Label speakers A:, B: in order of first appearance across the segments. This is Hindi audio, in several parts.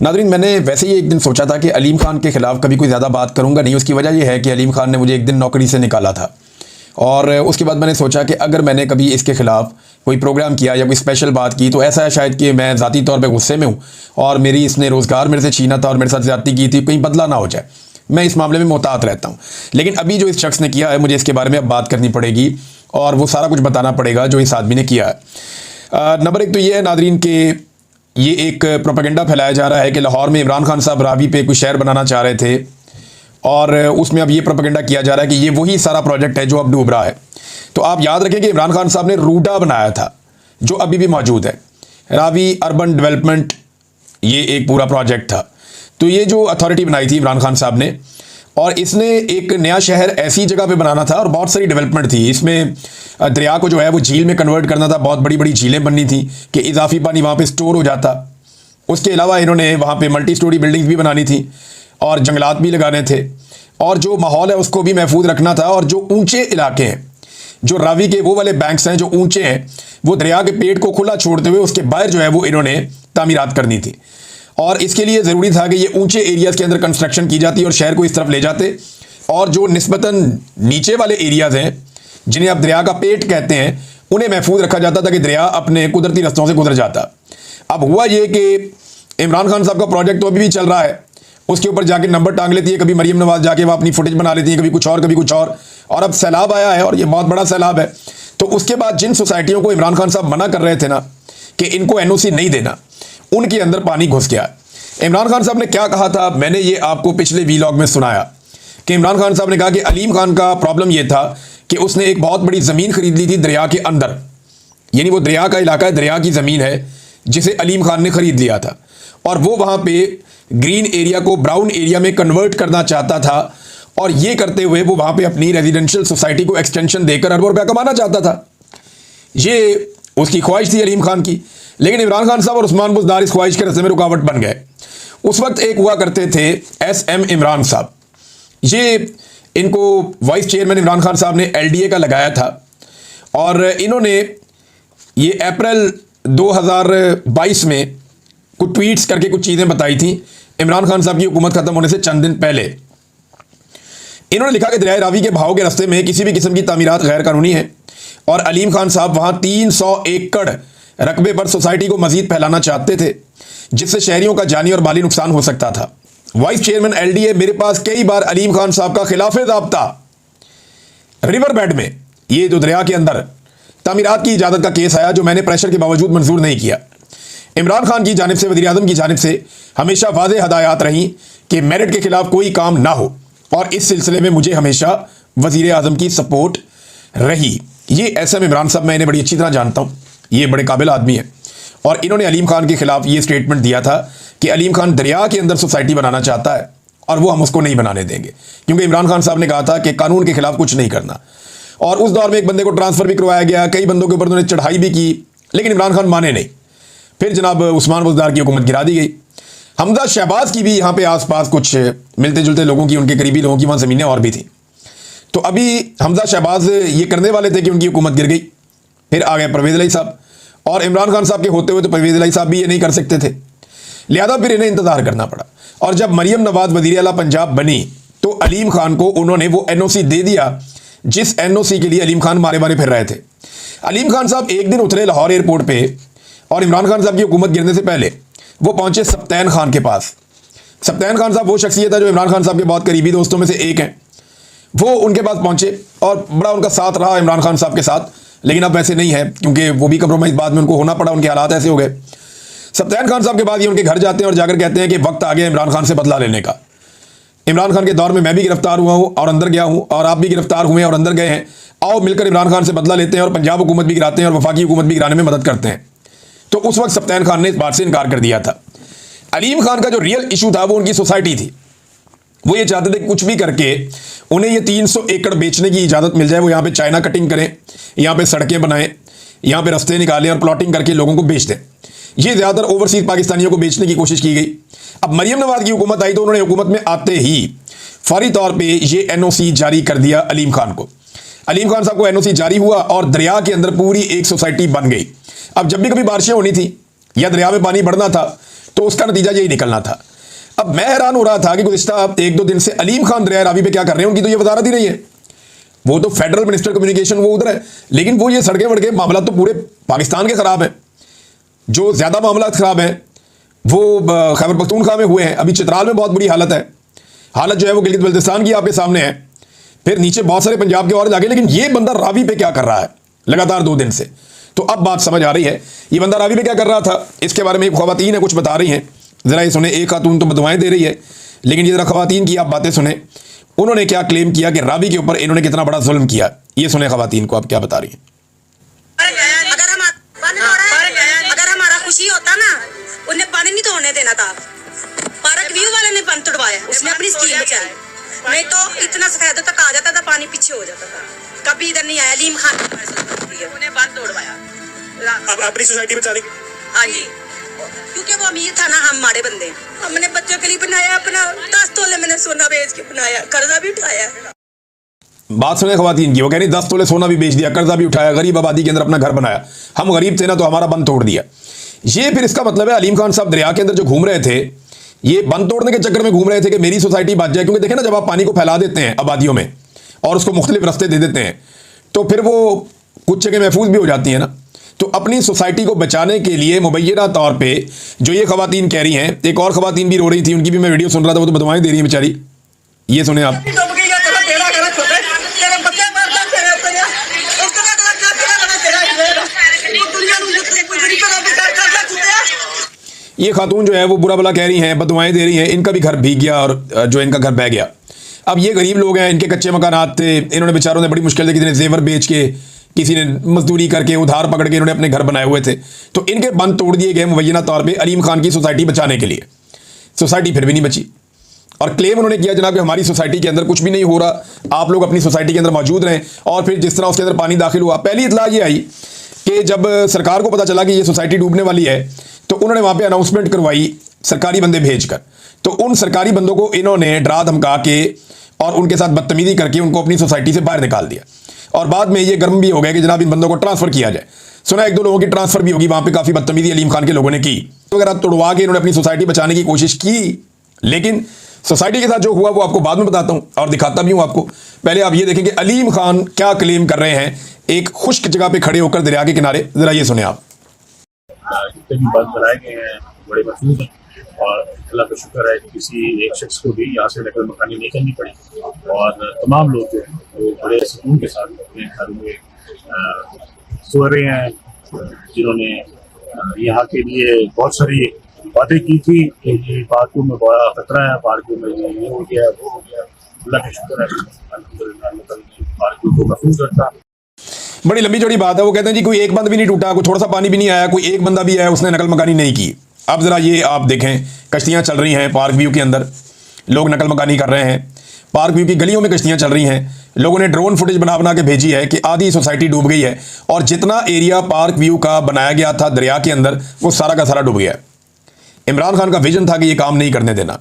A: नादरीन, मैंने वैसे ही एक दिन सोचा था कि अलीम खान के ख़िलाफ़ कभी कोई ज़्यादा बात करूंगा नहीं। उसकी वजह यह है कि अलीम खान ने मुझे एक दिन नौकरी से निकाला था और उसके बाद मैंने सोचा कि अगर मैंने कभी इसके ख़िलाफ़ कोई प्रोग्राम किया या कोई स्पेशल बात की तो ऐसा है शायद कि मैं ज़ाती तौर पे गुस्से में हूँ और मेरी इसने रोज़गार मेरे से छीना था और मेरे साथ ज़्यादती की थी, कहीं बदला ना हो जाए। मैं इस मामले में मोहतात रहता हूँ। लेकिन अभी जो इस शख्स ने किया है, मुझे इसके बारे में अब बात करनी पड़ेगी और वो सारा कुछ बताना पड़ेगा जो इस आदमी ने किया है। नंबर एक तो ये है नादरीन कि ये एक प्रोपेगेंडा फैलाया जा रहा है कि लाहौर में इमरान खान साहब रावी पे कोई शहर बनाना चाह रहे थे और उसमें अब ये प्रोपेगेंडा किया जा रहा है कि ये वही सारा प्रोजेक्ट है जो अब डूब रहा है। तो आप याद रखें कि इमरान खान साहब ने रूडा बनाया था जो अभी भी मौजूद है, रावी अर्बन डेवलपमेंट, ये एक पूरा प्रोजेक्ट था। तो ये जो अथॉरिटी बनाई थी इमरान खान साहब ने, और इसने एक नया शहर ऐसी जगह पे बनाना था और बहुत सारी डेवलपमेंट थी। इसमें दरिया को जो है वो झील में कन्वर्ट करना था, बहुत बड़ी बड़ी झीलें बननी थी कि इजाफी पानी वहाँ पे स्टोर हो जाता। उसके अलावा इन्होंने वहाँ पे मल्टी स्टोरी बिल्डिंग्स भी बनानी थी और जंगलात भी लगाने थे और जो माहौल है उसको भी महफूज रखना था। और जो ऊंचे इलाके हैं, जो रावी के वो वाले बैंक्स हैं जो ऊंचे हैं, वो दरिया के पेट को खुला छोड़ते हुए उसके बाहर जो है वो इन्होंने तामीरात करनी थी। और इसके लिए ज़रूरी था कि ये ऊंचे एरियाज़ के अंदर कंस्ट्रक्शन की जाती और शहर को इस तरफ ले जाते, और जो निस्बतन नीचे वाले एरियाज़ हैं जिन्हें आप दरिया का पेट कहते हैं, उन्हें महफूज रखा जाता था कि दरिया अपने कुदरती रस्तों से गुजर जाता। अब हुआ ये कि इमरान खान साहब का प्रोजेक्ट तो अभी भी चल रहा है, उसके ऊपर जाके नंबर टांग लेती है, कभी मरीम नवाज जाके वो अपनी फुटेज बना लेती है, कभी कुछ और कभी कुछ और अब सैलाब आया है और ये बहुत बड़ा सैलाब है। तो उसके बाद जिन सोसाइटियों को इमरान खान साहब मना कर रहे थे ना कि इनको एनओसी नहीं देना, उनके अंदर पानी घुस गया। इमरान खान साहब ने क्या कहा था, मैंने ये आपको पिछले वीलॉग में सुनाया कि इमरान खान साहब ने कहा कि अलीम खान का प्रॉब्लम ये था कि उसने एक बहुत बड़ी ज़मीन खरीद ली थी दरिया के अंदर, यानी वो दरिया का इलाका है, दरिया की ज़मीन है जिसे अलीम खान ने ख़रीद लिया था और वो वहाँ पे ग्रीन एरिया को ब्राउन एरिया में कन्वर्ट करना चाहता था और ये करते हुए वो वहाँ पे अपनी रेजिडेंशियल सोसाइटी को एक्सटेंशन देकर अरबों रुपया कमाना चाहता था। ये उसकी ख्वाहिश थी अलीम खान की, लेकिन इमरान खान साहब और उस्मान बुज़दार इस ख्वाहिश के रास्ते में रुकावट बन गए। उस वक्त एक हुआ करते थे SM इमरान साहब, ये इनको वाइस चेयरमैन इमरान खान साहब ने LDA का लगाया था और इन्होंने ये अप्रैल 2022 में कुछ ट्वीट्स करके कुछ चीज़ें बताई थी इमरान खान साहब की हुकूमत ख़त्म होने से चंद दिन पहले। इन्होंने लिखा कि दरिया रावी के बहाव के रास्ते में किसी भी किस्म की तामीरात गैर कानूनी है और अलीम खान साहब वहाँ 300 एकड़ रकबे पर सोसाइटी को मजीद फैलाना चाहते थे जिससे शहरियों का जानी और माली नुकसान हो सकता था। वाइस चेयरमैन LDA मेरे पास कई बार अलीम खान साहब का खिलाफे ज़ाब्ता रिवर बेड में, ये जो दरिया के अंदर तामीरात की इजाज़त का केस आया जो मैंने प्रेशर के बावजूद मंजूर नहीं किया। इमरान खान की जानिब से, वज़ीर आज़म की जानिब से हमेशा वाज़ेह हदायत रही कि मेरिट के खिलाफ कोई काम ना हो और इस सिलसिले में मुझे हमेशा वज़ीर आज़म की सपोर्ट रही। ये SM इमरान साहब, मैं इन्हें बड़ी अच्छी तरह जानता हूँ, ये बड़े काबिल आदमी है और इन्होंने अलीम खान के खिलाफ ये स्टेटमेंट दिया था कि अलीम खान दरिया के अंदर सोसाइटी बनाना चाहता है और वो हम उसको नहीं बनाने देंगे, क्योंकि इमरान खान साहब ने कहा था कि कानून के खिलाफ कुछ नहीं करना। और उस दौर में एक बंदे को ट्रांसफ़र भी करवाया गया, कई बंदों के ऊपर उन्होंने चढ़ाई भी की, लेकिन इमरान खान माने नहीं। फिर जनाब उस्मान बुज़दार की हुकूमत गिरा दी गई। हमजा शहबाज की भी यहाँ पे आसपास कुछ मिलते जुलते लोगों की, उनके करीबी लोगों की वहाँ ज़मीनें और भी थी। तो अभी हमजा शहबाज ये करने वाले थे कि उनकी हुकूमत गिर गई, फिर आ गए परवेज़ इलाही साहब और इमरान खान साहब के होते हुए तो परवेज़ इलाही साहब भी ये नहीं कर सकते थे, लिहाजा फिर इन्हें इंतज़ार करना पड़ा। और जब मरीम नवाज वज़ीर आला पंजाब बनी तो अलीम खान को उन्होंने वो NOC दे दिया जिस NOC के लिए अलीम खान मारे मारे फिर रहे थे। अलीम खान साहब एक दिन उतरे लाहौर एयरपोर्ट पे और इमरान खान साहब की हुकूमत गिरने से पहले वो पहुंचे सब्तैन खान के पास। सब्तैन खान साहब वो शख्सियत है जो इमरान खान साहब के बहुत करीबी दोस्तों में से एक हैं। वो उनके पास पहुंचे और बड़ा उनका साथ रहा इमरान खान साहब के साथ, लेकिन अब वैसे नहीं है क्योंकि वो भी कंप्रोमाइज़ बाद में उनको होना पड़ा, उनके हालात ऐसे हो गए। सब्तैन खान साहब के बाद ये उनके घर जाते हैं और जाकर कहते हैं कि वक्त आ गया इमरान खान से बदला लेने का। इमरान खान के दौर में मैं भी गिरफ्तार हुआ हूँ और अंदर गया हूँ और आप भी गिरफ्तार हुए और अंदर गए हैं, आओ मिलकर इमरान खान से बदला लेते हैं और पंजाब हुकूमत भी गिराते हैं और वफाकी हुकूमत भी गिराने में मदद करते हैं। तो उस वक्त सब्तैन खान ने इस बात से इनकार कर दिया था। अलीम खान का जो रियल इशू था वो उनकी सोसाइटी थी। वो ये चाहते थे कि कुछ भी करके उन्हें ये 300 एकड़ बेचने की इजाज़त मिल जाए, वो यहाँ पे चाइना कटिंग करें, यहाँ पे सड़कें बनाएं, यहाँ पे रास्ते निकालें और प्लॉटिंग करके लोगों को बेच दें। ये ज़्यादातर ओवरसीज़ पाकिस्तानियों को बेचने की कोशिश की गई। अब मरीम नवाज की हुकूमत आई तो उन्होंने हुकूमत में आते ही फौरी तौर पर ये NOC जारी कर दिया अलीम खान को। अलीम खान साहब को NOC जारी हुआ और दरिया के अंदर पूरी एक सोसाइटी बन गई। अब जब भी कभी बारिशें होनी थी या दरिया में पानी बढ़ना था तो उसका नतीजा यही निकलना था। अब मैं हैरान हो रहा था कि गुज़िश्ता 1-2 दिन से अलीम खान दरिया रावी पे क्या कर रहे हैं, उनकी तो ये वजारत ही नहीं है। वो तो फेडरल मिनिस्टर कम्युनिकेशन वो उधर है, लेकिन वो ये सड़के वड़के मामला तो पूरे पाकिस्तान के ख़राब हैं। जो ज़्यादा मामला ख़राब हैं वो खैबर पख्तूनख्वा में हुए हैं। अभी चित्राल में बहुत बुरी हालत है, हालत जो है वो गिलगित बल्तिस्तान की आपके सामने है, फिर नीचे बहुत सारे पंजाब के और इलाके। लेकिन ये बंदा रावी पे क्या कर रहा है लगातार 2 दिन से, तो अब बात समझ आ रही है ये बंदा रावी पे क्या कर रहा था। इसके बारे में एक ख़वातीन है कुछ बता रही हैं, ज़रा ये सुने। एक खातून तो बदवाएं दे रही है, लेकिन ये ज़रा ख़वातीन की आप बातें सुने। उन्होंने क्या क्लेम किया कि रावी के ऊपर इन्होंने कितना बड़ा जुल्म किया, ये सुने ख़वातीन को आप क्या बता रही हैं।
B: अगर हमारा खुशी होता ना, उन्हें पानी नहीं तोड़ने देना था। पार्क व्यू वाले ने पानी तोड़वाया, उसने अपनी स्कीम बचाई, नहीं तो इतना सफेद तक आ जाता था, पानी पीछे हो जाता था। कभी इधर नहीं आया अलीम खान, उन्हें बांध तोड़वाया
C: अपनी सोसाइटी बचाने।
B: हाँ जी, क्योंकि वो अमीर था ना, हम माड़े बंदे। हमने बच्चों के लिए बनाया, अपना 10 तोले मैंने सोना बेच के बनाया, कर्जा भी उठाया।
A: बात सुने ख़वातीन की, वो कह रही 10 तोले सोना भी बेच दिया, कर्जा भी उठाया, गरीब आबादी के अंदर अपना घर बनाया। हम गरीब थे ना तो हमारा बंद तोड़ दिया। ये फिर इसका मतलब है अलीम खान साहब दरिया के अंदर जो घूम रहे थे, ये बंद तोड़ने के चक्कर में घूम रहे थे कि मेरी सोसाइटी बच जाए। क्योंकि देखें ना, जब आप पानी को फैला देते हैं आबादियों में और उसको मुख्तलिफ रास्ते दे देते हैं तो फिर वो कुछ जगह महफूज भी हो जाती है ना। तो अपनी सोसाइटी को बचाने के लिए मुबैना तौर पे जो ये ख़वातीन कह रही हैं, एक और ख़वातीन भी रो रही थी, उनकी भी मैं वीडियो सुन रहा था, वो तो बदवाएं दे रही हैं बेचारी। ये सुने आप। ये खातून जो है वो बुरा भला कह रही हैं, बदवाएं दे रही हैं, इनका भी घर भीग गया और जो इनका घर बह गया। अब ये गरीब लोग हैं, इनके कच्चे मकानात थे, इन्होंने बेचारों ने बड़ी मुश्किल से, किसी ने जेवर बेच के, किसी ने मजदूरी करके, उधार पकड़ के इन्होंने अपने घर बनाए हुए थे, तो इनके बंद तोड़ दिए गए मुबैना तौर पे अलीम खान की सोसाइटी बचाने के लिए। सोसाइटी फिर भी नहीं बची और क्लेम उन्होंने किया जनाब कि हमारी सोसाइटी के अंदर कुछ भी नहीं हो रहा, आप लोग अपनी सोसाइटी के अंदर मौजूद रहें। और फिर जिस तरह उसके अंदर पानी दाखिल हुआ, पहली इतला ये आई कि जब सरकार को पता चला कि ये सोसाइटी डूबने वाली है तो उन्होंने वहाँ पे अनाउंसमेंट करवाई सरकारी बंदे भेजकर। तो उन सरकारी बंदों को इन्होंने डरा धमका के और उनके साथ बदतमीजी करके उनको अपनी सोसाइटी से बाहर निकाल दिया। और बाद में ये गर्म भी हो गया कि जनाब इन बंदों को ट्रांसफ़र किया जाए। सुना 1-2 लोगों की ट्रांसफ़र भी होगी, वहाँ पे काफ़ी बदतमीजी अलीम खान के लोगों ने की। तो अगर आप तोड़वा के इन्होंने अपनी सोसाइटी बचाने की कोशिश की, लेकिन सोसाइटी के साथ जो हुआ वो आपको बाद में बताता हूँ और दिखाता भी हूँ आपको। पहले आप ये देखें कि अलीम खान क्या क्लेम कर रहे हैं एक खुश्क जगह पे खड़े होकर दरिया के किनारे। ज़रा ये सुने आप।
C: जितने भी बंद बनाए गए हैं बड़े महफूज हैं और अल्लाह का शुक्र है कि किसी एक शख्स को भी यहाँ से नकल मकानी नहीं करनी पड़ी और तमाम लोग जो हैं वो बड़े सुकून के साथ अपने घरों में सो रहे हैं, जिन्होंने यहाँ के लिए बहुत सारी बातें की थी कि पार्कों में बड़ा खतरा है, पार्कों में ये हो गया वो हो गया। अल्लाह का शुक्र है अल्हम्दुलिल्लाह पार्कों को महफूज रखा।
A: बड़ी लंबी चौड़ी बात है। वो कहते हैं जी कोई एक बंद भी नहीं टूटा, कोई थोड़ा सा पानी भी नहीं आया, कोई एक बंदा भी आया उसने नकल मकानी नहीं की। अब ज़रा ये आप देखें, कश्तियाँ चल रही हैं पार्क व्यू के अंदर, लोग नकल मकानी कर रहे हैं। पार्क व्यू की गलियों में कश्तियाँ चल रही हैं, लोगों ने ड्रोन फुटेज बना के भेजी है कि आधी सोसाइटी डूब गई है और जितना एरिया पार्क व्यू का बनाया गया था दरिया के अंदर वो सारा का सारा डूब गया है। इमरान खान का विजन था कि ये काम नहीं करने देना,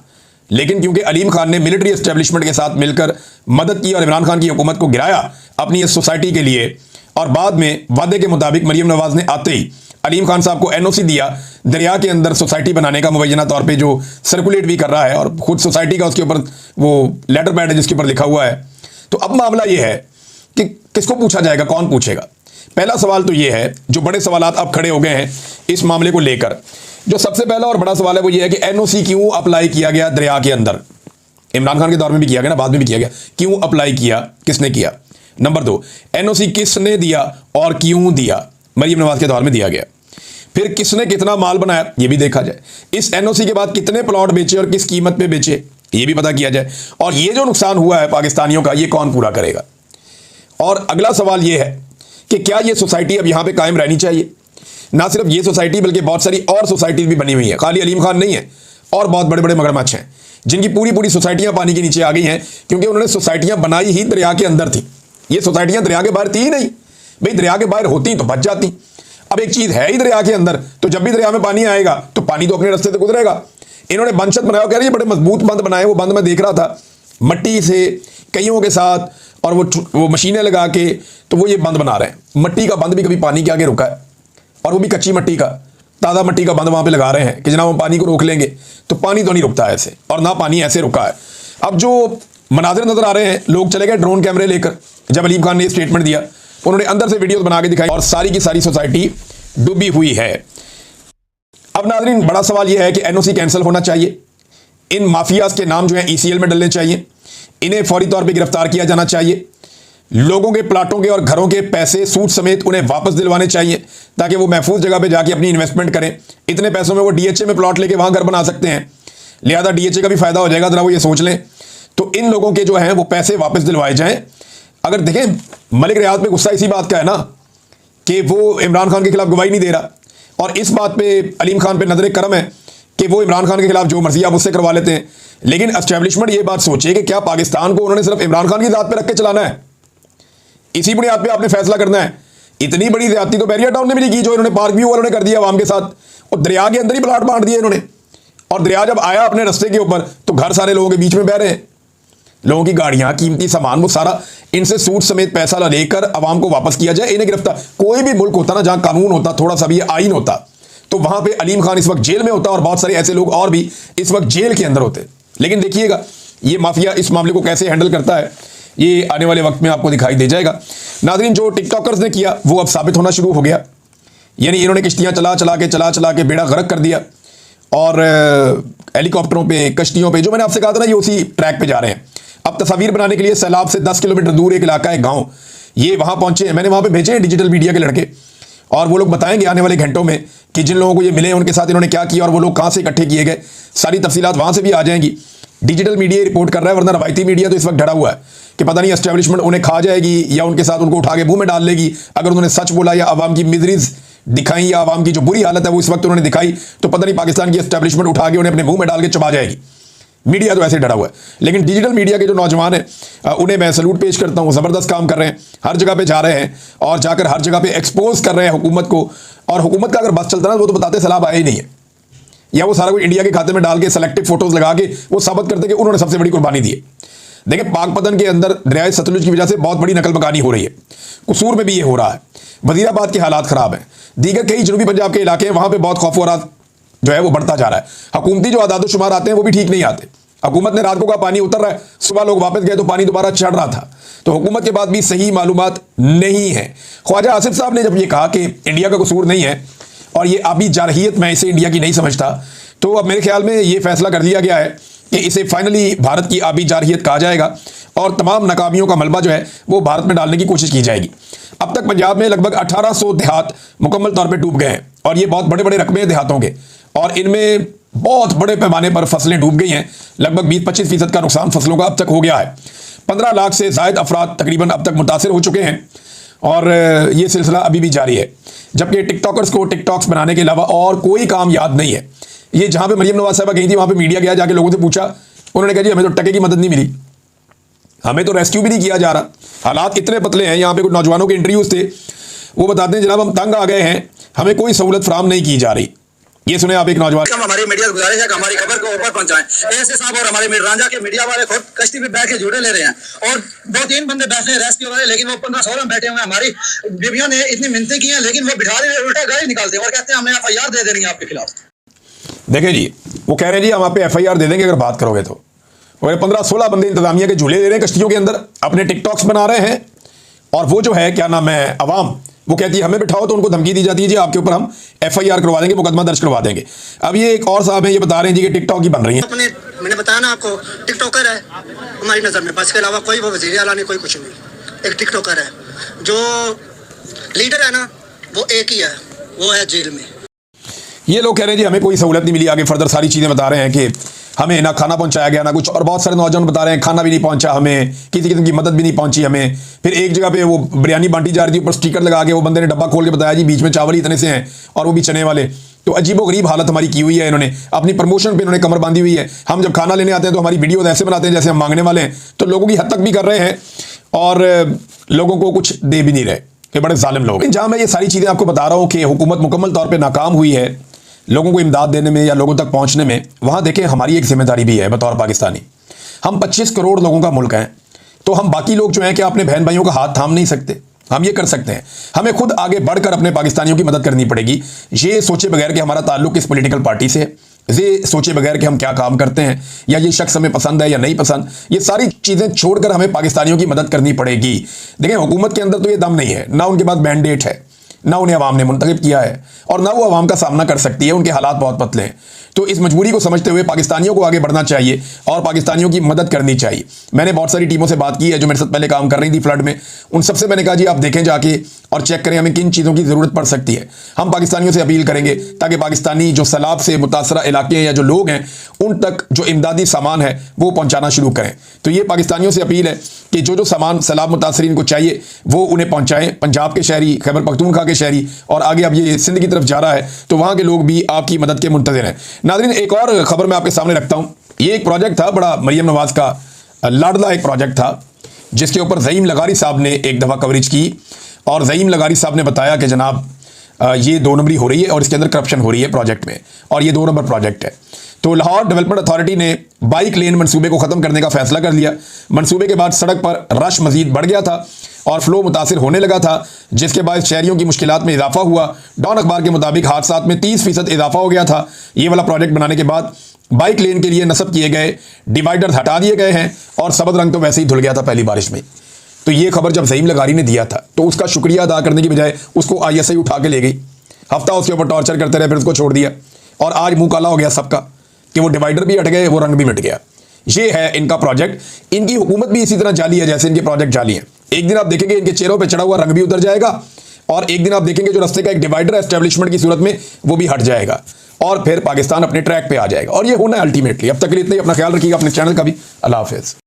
A: लेकिन क्योंकि अलीम खान ने मिलिट्री एस्टेब्लिशमेंट के साथ मिलकर मदद की और इमरान खान की हुकूमत को गिराया अपनी इस सोसाइटी के लिए, और बाद में वादे के मुताबिक मरीम नवाज ने आते ही अलीम खान साहब को एनओसी दिया दरिया के अंदर सोसाइटी बनाने का, मुबैना तौर पे जो सर्कुलेट भी कर रहा है और खुद सोसाइटी का उसके ऊपर वो लेटर पैड है जिसके ऊपर लिखा हुआ है। तो अब मामला ये है कि किसको पूछा जाएगा, कौन पूछेगा। पहला सवाल तो ये है, जो बड़े सवालात अब खड़े हो गए हैं इस मामले को लेकर। जो सबसे पहला और बड़ा सवाल है वो ये है कि एनओसी क्यों अप्लाई किया गया दरिया के अंदर। इमरान खान के दौर में भी किया गया ना, बाद में भी किया गया, क्यों अप्लाई किया, किसने किया। नंबर 2, एनओसी किसने दिया और क्यों दिया। मरीम नवाज के दौर में दिया गया। फिर किसने कितना माल बनाया ये भी देखा जाए। इस एनओसी के बाद कितने प्लॉट बेचे और किस कीमत पे बेचे ये भी पता किया जाए। और ये जो नुकसान हुआ है पाकिस्तानियों का ये कौन पूरा करेगा। और अगला सवाल ये है कि क्या ये सोसाइटी अब यहाँ पे कायम रहनी चाहिए। ना सिर्फ ये सोसाइटी बल्कि बहुत सारी और सोसाइटीज भी बनी हुई है, खाली अलीम खान नहीं है, और बहुत बड़े बड़े मगरमच्छ हैं जिनकी पूरी पूरी सोसाइटियाँ पानी के नीचे आ गई हैं क्योंकि उन्होंने सोसाइटियाँ बनाई ही दरिया के अंदर थी। ये सोसाइटियाँ दरिया के बाहर थी ही नहीं, भाई दरिया के बाहर होती तो बच जाती। अब एक चीज़ है ही दरिया के अंदर, तो जब भी दरिया में पानी आएगा तो पानी तो अपने रास्ते से गुजरेगा। इन्होंने बंशत बनाया, कह रहे हैं बड़े मजबूत बंद बनाए। वो बंद मैं देख रहा था मट्टी से कईयों के साथ और वो मशीनें लगा के, तो वो ये बंद बना रहे हैं। मट्टी का बंद भी कभी पानी के आगे रुका है और वो भी कच्ची मट्टी का। ताज़ा मिट्टी का बंद वहाँ पे लगा रहे हैं कि जनाब हम पानी को रोक लेंगे, तो पानी तो नहीं रुकता ऐसे, और ना पानी ऐसे रुका है। अब जो मनाजिर नजर आ रहे हैं, लोग चले गए ड्रोन कैमरे लेकर। जब अलीम खान ने स्टेटमेंट दिया, उन्होंने अंदर से वीडियोस बना के दिखाई और सारी की सारी सोसाइटी डूबी हुई है। अब नाज़रीन, बड़ा सवाल यह है कि एनओसी कैंसिल होना चाहिए, इन माफियाज के नाम जो है ईसीएल में डलने चाहिए, इन्हें फौरी तौर पर गिरफ्तार किया जाना चाहिए, लोगों के प्लाटों के और घरों के पैसे सूद समेत उन्हें वापस दिलवाने चाहिए ताकि वो महफूज जगह पे जाके अपनी इन्वेस्टमेंट करें। इतने पैसों में वो डीएचए में प्लॉट लेके वहां घर बना सकते हैं, लिहाजा डीएचए का भी फायदा हो जाएगा, जरा वो ये सोच लें। तो इन लोगों के जो हैं वो पैसे वापस दिलवाए जाएं। अगर देखें, मलिक रियाज पे गुस्सा इसी बात का है ना कि वो इमरान खान के खिलाफ गवाही नहीं दे रहा, और इस बात पे अलीम खान पे नजर करम है कि वो इमरान खान के खिलाफ जो मर्जी आप उससे करवा लेते हैं। लेकिन एस्टेब्लिशमेंट ये बात सोचे कि क्या पाकिस्तान को उन्होंने सिर्फ इमरान खान की जात पे रख के चलाना है? इसी बुनियाद पे आपने फैसला करना है। इतनी बड़ी ज्यादती तो बैरियर टाउन ने भी नहीं की जो इन्होंने पार्क व्यू वालों ने कर दिया आवाम के साथ, और दरिया के अंदर ही प्लाट बांट दिए इन्होंने, और दरिया जब आया अपने रास्ते के ऊपर तो घर सारे लोगों के बीच में बह रहे हैं, लोगों की गाड़ियां, कीमती सामान, वो सारा इनसे सूद समेत पैसा लेकर अवाम को वापस किया जाए, इन्हें गिरफ्तार। कोई भी मुल्क होता ना जहां कानून होता, थोड़ा सा भी आइन होता, तो वहां पे अलीम खान इस वक्त जेल में होता और बहुत सारे ऐसे लोग और भी इस वक्त जेल के अंदर होते। लेकिन देखिएगा ये माफिया इस मामले को कैसे हैंडल करता है, ये आने वाले वक्त में आपको दिखाई दे जाएगा। नाज़रीन, जो टिकटॉकर्स ने किया वो अब साबित होना शुरू हो गया, यानी इन्होंने किश्तियां चला चला के बेड़ा गर्क कर दिया, और हेलीकॉप्टरों पे, कश्तियों पे, जो मैंने आपसे कहा था ना, ये उसी ट्रैक पे जा रहे हैं। अब तस्वीर बनाने के लिए सैलाब से 10 किलोमीटर दूर एक इलाका है, गाँव, ये वहाँ पहुंचे हैं। मैंने वहाँ पे भेजे हैं डिजिटल मीडिया के लड़के, और वो लोग बताएंगे आने वाले घंटों में कि जिन लोगों को ये मिले उनके साथ इन्होंने क्या किया और वो लोग कहाँ से इकट्ठे किए गए। सारी तफसीलात वहाँ से भी आ जाएंगी। डिजिटल मीडिया रिपोर्ट कर रहा है, वरना रवायती मीडिया तो इस वक्त डरा हुआ है कि पता नहीं एस्टेब्लिशमेंट उन्हें खा जाएगी या उनके साथ उनको उठा के मुंह में डाल लेगी। अगर उन्होंने सच बोला या आवाम की मिजरीज दिखाई या आवाम की जो बुरी हालत है वो इस वक्त उन्होंने दिखाई, तो पता नहीं पाकिस्तान की एस्टेब्लिशमेंट उठा के उन्हें अपने मुंह में डाल के चबा जाएगी। मीडिया तो ऐसे डरा हुआ है। लेकिन डिजिटल मीडिया के जो नौजवान हैं उन्हें मैं सैल्यूट पेश करता हूँ, ज़बरदस्त काम कर रहे हैं, हर जगह पे जा रहे हैं और जाकर हर जगह पे एक्सपोज कर रहे हैं हुकूमत को। और हुकूमत का अगर बस चलता ना, वो तो बताते सैलाब आया ही नहीं है, या वो सारा कुछ इंडिया के खाते में डाल के सेलेक्टिव फोटोज लगा के वो साबित करते कि उन्होंने सबसे बड़ी कुर्बानी दी है। देखिए, पाकपतन के अंदर दरियाए सतलुज की वजह से बहुत बड़ी नकल मकानी हो रही है, कसूर में भी ये हो रहा है, वजीराबाद के हालात ख़राब हैं, दीगर कई जनूबी पंजाब के इलाके हैं, वहाँ पर बहुत खौफ व रात जो है वो बढ़ता जा रहा है। हुकूमती जो आदाद शुमार आते हैं वो भी ठीक नहीं आते। हुकूमत ने रात को कहा पानी उतर रहा है, सुबह लोग वापस गए तो पानी दोबारा चढ़ रहा था। तो हुकूमत के पास भी सही मालूमात नहीं है। ख्वाजा आसिफ साहब ने जब ये कहा कि इंडिया का कसूर नहीं है और ये आबी जारहियत मैं इसे इंडिया की नहीं समझता, तो अब मेरे ख्याल में ये फैसला कर दिया गया है कि इसे फाइनली भारत की आबी जारहियत कहा जाएगा और तमाम नाकामियों का मलबा जो है वो भारत में डालने की कोशिश की जाएगी। अब तक पंजाब में लगभग 1800 देहात मुकम्मल तौर पर डूब गए हैं, और ये बहुत बड़े बड़े रकबे देहातों के, और इनमें बहुत बड़े पैमाने पर फसलें डूब गई हैं। लगभग 20-25% का नुकसान फसलों का अब तक हो गया है। 15 लाख से ज़ायद अफराद तकरीबन अब तक मुतासिर हो चुके हैं, और ये सिलसिला अभी भी जारी है। जबकि टिकटॉकर्स को टिकटॉक्स बनाने के अलावा और कोई काम याद नहीं है। ये जहाँ पे मरियम नवाज साहबा गई थी, वहाँ पे मीडिया गया, जाके लोगों से पूछा, उन्होंने कहा जी हमें तो टके की मदद नहीं मिली, हमें तो रेस्क्यू भी नहीं किया जा रहा। हालात इतने पतले हैं। यहाँ पे कुछ नौजवानों के इंटरव्यूज थे, वो बताते हैं जनाब हम तंग आ गए हैं, हमें कोई सहूलत फराम नहीं की जा रही। ये सुने आप एक नौजवान।
D: हमारी मीडिया से गुजारिश है कि हमारी खबर को ऊपर पहुंचाएं। ऐसे साहब और हमारे रांझा के मीडिया वाले खुद कश्ती पे बैठ के झूठे ले रहे हैं, और 2-3 बंदे बैठे हैं रेस्क्यू वाले, लेकिन वो 15-16 बैठे हुए हैं। हमारी बीवियों ने इतनी मिन्नतें की हैं, लेकिन वो बिठा रहे हैं, उल्टा गाड़ी निकालते हैं और कहते हैं हमें FIR दे देनी है आपके खिलाफ।
A: देखें जी, वो कह रहे हैं जी हम आप पे FIR दे देंगे अगर बात करोगे तो। और 15-16 बंदे इंतजामिया के झूले ले रहे हैं कश्तियों के अंदर, अपने टिकटॉक्स बना रहे हैं, और वो जो है क्या नाम है अवाम, वो कहती है हमें बिठाओ, तो उनको धमकी दी जाती है जी आपके ऊपर हम FIR करवा देंगे, मुकदमा दर्ज करवा देंगे। अब ये एक और साहब हैं, ये बता रहे हैं जी कि टिकटॉक ही बन रही है।
D: मैंने बताया ना आपको, टिकटॉकर है हमारी नज़र में, बस के अलावा कोई वो वज़ीर आला नहीं, कोई कुछ नहीं। एक टिकटॉकर है, जो लीडर है ना वो एक ही है, वो है जेल में।
A: ये लोग कह रहे हैं जी हमें कोई सहूलत नहीं मिली। आगे फर्दर सारी चीज़ें बता रहे हैं कि हमें ना खाना पहुंचाया गया ना कुछ, और बहुत सारे नौजवान बता रहे हैं खाना भी नहीं पहुंचा हमें, किसी किस्म की मदद भी नहीं पहुंची हमें। फिर एक जगह पे वो बिरयानी बांटी जा रही थी, ऊपर स्टिकर लगा के वो बंदे ने डब्बा खोल के बताया जी बीच में चावल ही इतने से हैं और वो भी चने वाले। तो अजीबोगरीब हालत हमारी की हुई है इन्होंने, अपनी प्रमोशन पे इन्होंने कमर बांधी हुई है। हम जब खाना लेने आते हैं तो हमारी वीडियो ऐसे बनाते हैं जैसे हम मांगने वाले हैं, तो लोगों की हद तक भी कर रहे हैं और लोगों को कुछ दे भी नहीं रहे, कि बड़े जालिम लोग। जहाँ मैं ये सारी चीज़ें आपको बता रहा हूँ कि हुकूमत मुकम्मल तौर पर नाकाम हुई है लोगों को इमदाद देने में या लोगों तक पहुंचने में, वहां देखें हमारी एक जिम्मेदारी भी है बतौर पाकिस्तानी। हम 25 करोड़ लोगों का मुल्क हैं, तो हम बाकी लोग जो हैं कि अपने बहन भाइयों का हाथ थाम नहीं सकते। हम ये कर सकते हैं। हमें खुद आगे बढ़कर अपने पाकिस्तानियों की मदद करनी पड़ेगी, ये सोचे बगैर कि हमारा ताल्लुक किस पॉलिटिकल पार्टी से है, ये सोचे बगैर कि हम क्या काम करते हैं या ये शख्स हमें पसंद है या नहीं पसंद। ये सारी चीज़ें छोड़कर हमें पाकिस्तानियों की मदद करनी पड़ेगी। देखें, हुकूमत के अंदर तो ये दम नहीं है, ना उनके पास मैंडेट है, ना उन्हें अवाम ने मुंतखब किया है और ना वो अवाम का सामना कर सकती है। उनके हालात बहुत पतले हैं। तो इस मजबूरी को समझते हुए पाकिस्तानियों को आगे बढ़ना चाहिए और पाकिस्तानियों की मदद करनी चाहिए। मैंने बहुत सारी टीमों से बात की है जो मेरे साथ पहले काम कर रही थी फ्लड में। उन सबसे मैंने कहा जी आप देखें जाके और चेक करें हमें किन चीज़ों की ज़रूरत पड़ सकती है। हम पाकिस्तानियों से अपील करेंगे ताकि पाकिस्तानी जो सैलाब से मुतासरा इलाके हैं या जो लोग हैं उन तक जो इमदादी सामान है वो पहुँचाना शुरू करें। तो ये पाकिस्तानियों से अपील है कि जो सामान सैलाब मुतासरीन को चाहिए वो उन्हें पहुँचाएँ। पंजाब के शहरी, खैबर पख्तूनख्वा के शहरी और आगे अब ये सिंध की तरफ जा रहा है तो वहाँ के लोग भी आपकी मदद के मुंतज़िर हैं। नाज़रीन, एक और खबर मैं आपके सामने रखता हूँ। ये एक प्रोजेक्ट था बड़ा मरियम नवाज़ का लाडला एक प्रोजेक्ट था जिसके ऊपर ज़ईम लगारी साहब ने एक दफ़ा कवरेज की और ज़ईम लगारी साहब ने बताया कि जनाब ये 2 नंबरी हो रही है और इसके अंदर करप्शन हो रही है प्रोजेक्ट में और ये 2 नंबर प्रोजेक्ट है। तो लाहौर डेवलपमेंट अथॉरिटी ने बाइक लेन मंसूबे को ख़त्म करने का फैसला कर लिया। मंसूबे के बाद सड़क पर रश मज़ीद बढ़ गया था और फ्लो मुतासिर होने लगा था, जिसके बाद शहरियों की मुश्किलात में इजाफा हुआ। डॉन अखबार के मुताबिक हादसात में 30% इजाफा हो गया था। ये वाला प्रोजेक्ट बनाने के बाद बाइक लेन के लिए नस्ब किए गए डिवाइडर हटा दिए गए हैं और सबज रंग तो वैसे ही धुल गया था पहली बारिश में। तो ये खबर जब ज़ईम लगारी ने दिया था तो उसका शुक्रिया अदा करने की बजाय उसको ISI उठा के ले गई। हफ्ता उसके ऊपर टॉर्चर करते रहे, फिर उसको छोड़ दिया और आज मुंह काला हो गया सबका कि वो डिवाइडर भी हट गए, वो रंग भी मिट गया। ये है इनका प्रोजेक्ट। इनकी हुकूमत भी इसी तरह जाली है जैसे इनके प्रोजेक्ट जाली हैं। एक दिन आप देखेंगे इनके चेहरों पे चढ़ा हुआ रंग भी उतर जाएगा और एक दिन आप देखेंगे जो रास्ते का एक डिवाइडर है एस्टेब्लिशमेंट की सूरत में वो भी हट जाएगा और फिर पाकिस्तान अपने ट्रैक पे आ जाएगा और ये होना है अल्टीमेटली। अब तक के लिए इतना ही। अपना ख्याल रखिएगा, अपने चैनल का भी। अल्लाह हाफिज़।